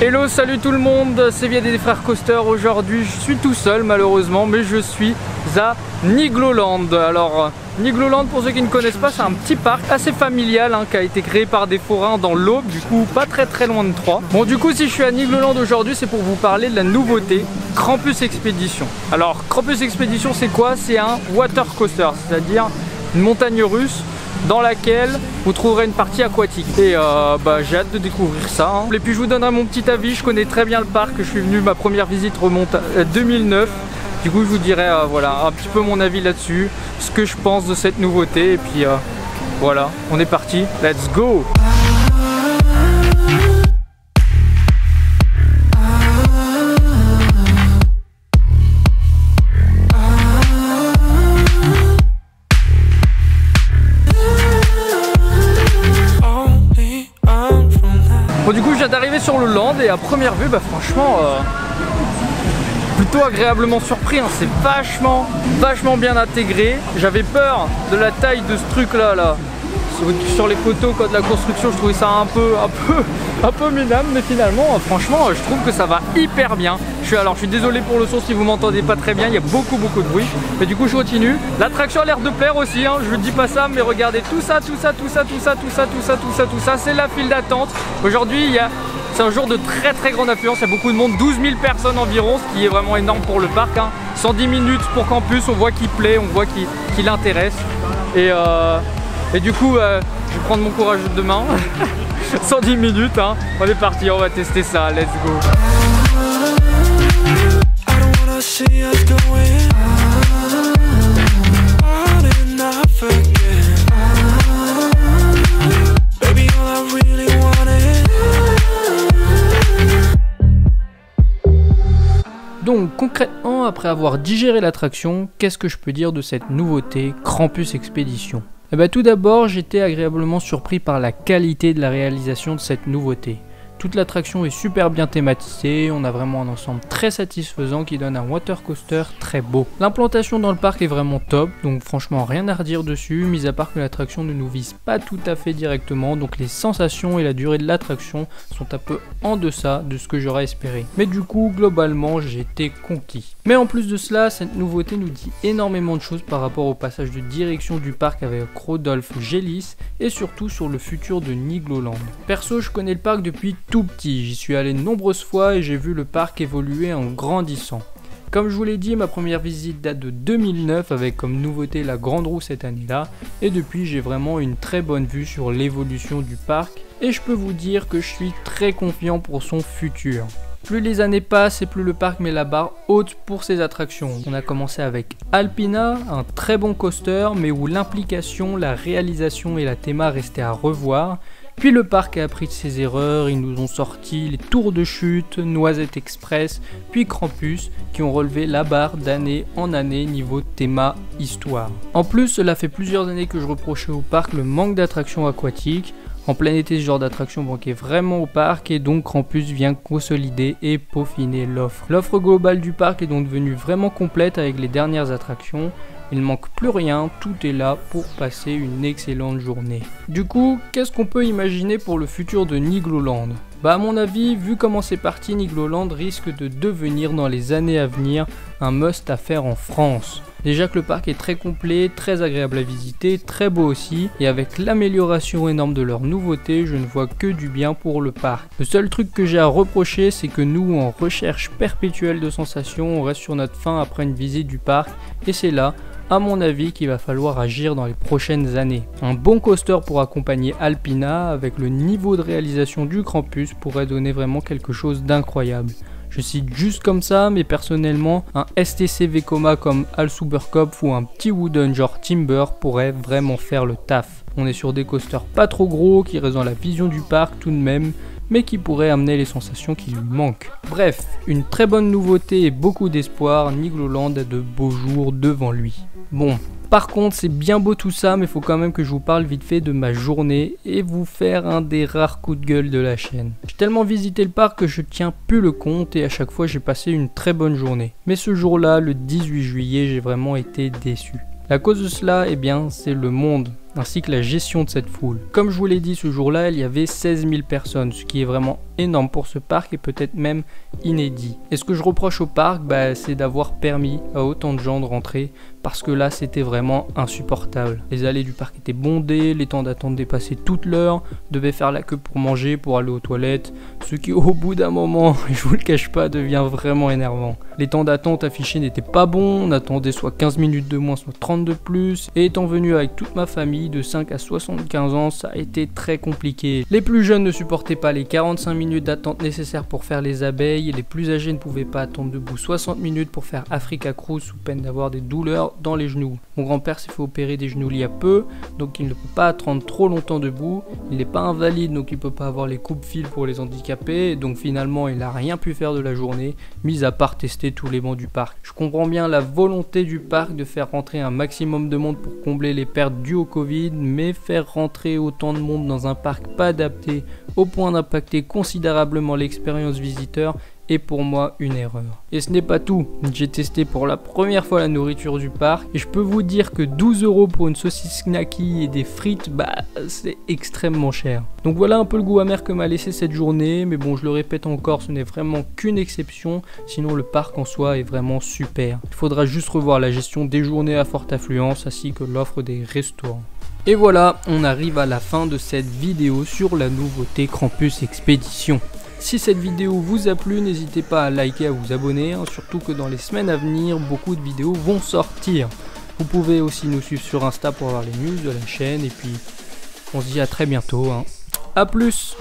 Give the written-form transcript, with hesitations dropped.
Hello, salut tout le monde, c'est Viadé des Frères Coaster. Aujourd'hui je suis tout seul malheureusement, mais je suis à Nigloland. Alors Nigloland, pour ceux qui ne connaissent pas, c'est un petit parc assez familial qui a été créé par des forains dans l'Aube, du coup pas très loin de Troyes. Bon, du coup si je suis à Nigloland aujourd'hui, c'est pour vous parler de la nouveauté Krampus Expedition. Alors Krampus Expedition, c'est quoi? C'est un water coaster, c'est-à-dire une montagne russe dans laquelle vous trouverez une partie aquatique. Et j'ai hâte de découvrir ça. Et puis je vous donnerai mon petit avis. Je connais très bien le parc. Je suis venu, ma première visite remonte à 2009. Du coup je vous dirai voilà, un petit peu mon avis là-dessus, ce que je pense de cette nouveauté. Et puis voilà, on est parti. Let's go! Bon, du coup je viens d'arriver sur le land et à première vue franchement plutôt agréablement surpris, c'est vachement bien intégré. J'avais peur de la taille de ce truc là. Sur les photos de la construction, je trouvais ça un peu minable, mais finalement franchement je trouve que ça va hyper bien. Je suis désolé pour le son si vous m'entendez pas très bien, il y a beaucoup de bruit, mais du coup je continue. L'attraction a l'air de plaire aussi, je ne dis pas ça, mais regardez tout ça, c'est la file d'attente. Aujourd'hui c'est un jour de très grande affluence, il y a beaucoup de monde, 12 000 personnes environ, ce qui est vraiment énorme pour le parc. 110 minutes pour Krampus, on voit qu'il plaît, on voit qu'il intéresse. Et du coup, je vais prendre mon courage de main. 110 minutes, on est parti, on va tester ça, let's go. Donc concrètement, après avoir digéré l'attraction, qu'est-ce que je peux dire de cette nouveauté Krampus Expedition? Tout d'abord, j'étais agréablement surpris par la qualité de la réalisation de cette nouveauté. Toute l'attraction est super bien thématisée, on a vraiment un ensemble très satisfaisant qui donne un water coaster très beau. L'implantation dans le parc est vraiment top, donc franchement rien à redire dessus, mis à part que l'attraction ne nous vise pas tout à fait directement, donc les sensations et la durée de l'attraction sont un peu en deçà de ce que j'aurais espéré. Mais du coup, globalement, j'ai été conquis. Mais en plus de cela, cette nouveauté nous dit énormément de choses par rapport au passage de direction du parc avec Rodolphe Gélis et surtout sur le futur de Nigloland. Perso, je connais le parc depuis tout petit, j'y suis allé de nombreuses fois et j'ai vu le parc évoluer en grandissant. Comme je vous l'ai dit, ma première visite date de 2009 avec comme nouveauté la grande roue cette année-là, et depuis j'ai vraiment une très bonne vue sur l'évolution du parc et je peux vous dire que je suis très confiant pour son futur. Plus les années passent et plus le parc met la barre haute pour ses attractions. On a commencé avec Alpina, un très bon coaster mais où l'implication, la réalisation et la théma restaient à revoir. Puis le parc a appris de ses erreurs, ils nous ont sorti les Tours de Chute, Noisette Express, puis Krampus, qui ont relevé la barre d'année en année niveau théma histoire. En plus, cela fait plusieurs années que je reprochais au parc le manque d'attractions aquatiques. En plein été, ce genre d'attraction manquait vraiment au parc et donc Krampus vient consolider et peaufiner l'offre. L'offre globale du parc est donc devenue vraiment complète avec les dernières attractions. Il ne manque plus rien, tout est là pour passer une excellente journée. Du coup, qu'est-ce qu'on peut imaginer pour le futur de Nigloland? À mon avis, vu comment c'est parti, Nigloland risque de devenir dans les années à venir un must à faire en France. Déjà que le parc est très complet, très agréable à visiter, très beau aussi, et avec l'amélioration énorme de leurs nouveautés, je ne vois que du bien pour le parc. Le seul truc que j'ai à reprocher, c'est que nous, en recherche perpétuelle de sensations, on reste sur notre faim après une visite du parc, et c'est là, à mon avis, qu'il va falloir agir dans les prochaines années. Un bon coaster pour accompagner Alpina, avec le niveau de réalisation du Krampus, pourrait donner vraiment quelque chose d'incroyable. Je cite juste comme ça, mais personnellement, un STC Vekoma comme Al Supercop ou un petit wooden genre Timber pourrait vraiment faire le taf. On est sur des coasters pas trop gros, qui restent dans la vision du parc tout de même, mais qui pourraient amener les sensations qui lui manquent. Bref, une très bonne nouveauté et beaucoup d'espoir, Nigloland a de beaux jours devant lui. Bon, par contre c'est bien beau tout ça, mais il faut quand même que je vous parle vite fait de ma journée et vous faire un des rares coups de gueule de la chaîne. J'ai tellement visité le parc que je tiens plus le compte et à chaque fois j'ai passé une très bonne journée. Mais ce jour-là, le 18 juillet, j'ai vraiment été déçu. La cause de cela, eh bien, c'est le monde. ainsi que la gestion de cette foule. Comme je vous l'ai dit, ce jour-là, il y avait 16 000 personnes, ce qui est vraiment énorme pour ce parc et peut-être même inédit. Et ce que je reproche au parc, c'est d'avoir permis à autant de gens de rentrer, parce que là, c'était vraiment insupportable. Les allées du parc étaient bondées, les temps d'attente dépassaient toute l'heure, devaient faire la queue pour manger, pour aller aux toilettes, ce qui au bout d'un moment, je vous le cache pas, devient vraiment énervant. Les temps d'attente affichés n'étaient pas bons, on attendait soit 15 minutes de moins, soit 30 de plus, et étant venu avec toute ma famille de 5 à 75 ans, ça a été très compliqué. Les plus jeunes ne supportaient pas les 45 minutes d'attente nécessaires pour faire les abeilles, et les plus âgés ne pouvaient pas attendre debout 60 minutes pour faire Africa Cruise sous peine d'avoir des douleurs dans les genoux. Mon grand-père s'est fait opérer des genoux il y a peu, donc il ne peut pas attendre trop longtemps debout. Il n'est pas invalide, donc il peut pas avoir les coupes-fils pour les handicapés, donc finalement il n'a rien pu faire de la journée, mis à part tester tous les bancs du parc. Je comprends bien la volonté du parc de faire rentrer un maximum de monde pour combler les pertes dues au Covid, mais faire rentrer autant de monde dans un parc pas adapté au point d'impacter considérablement l'expérience visiteur est pour moi une erreur. Et ce n'est pas tout, j'ai testé pour la première fois la nourriture du parc et je peux vous dire que 12 € pour une saucisse knacky et des frites, c'est extrêmement cher. Donc voilà un peu le goût amer que m'a laissé cette journée, mais bon, je le répète encore, ce n'est vraiment qu'une exception, sinon le parc en soi est vraiment super. Il faudra juste revoir la gestion des journées à forte affluence ainsi que l'offre des restaurants. Et voilà, on arrive à la fin de cette vidéo sur la nouveauté Krampus Expédition. Si cette vidéo vous a plu, n'hésitez pas à liker, à vous abonner, surtout que dans les semaines à venir, beaucoup de vidéos vont sortir. Vous pouvez aussi nous suivre sur Insta pour avoir les news de la chaîne, et puis on se dit à très bientôt. A plus!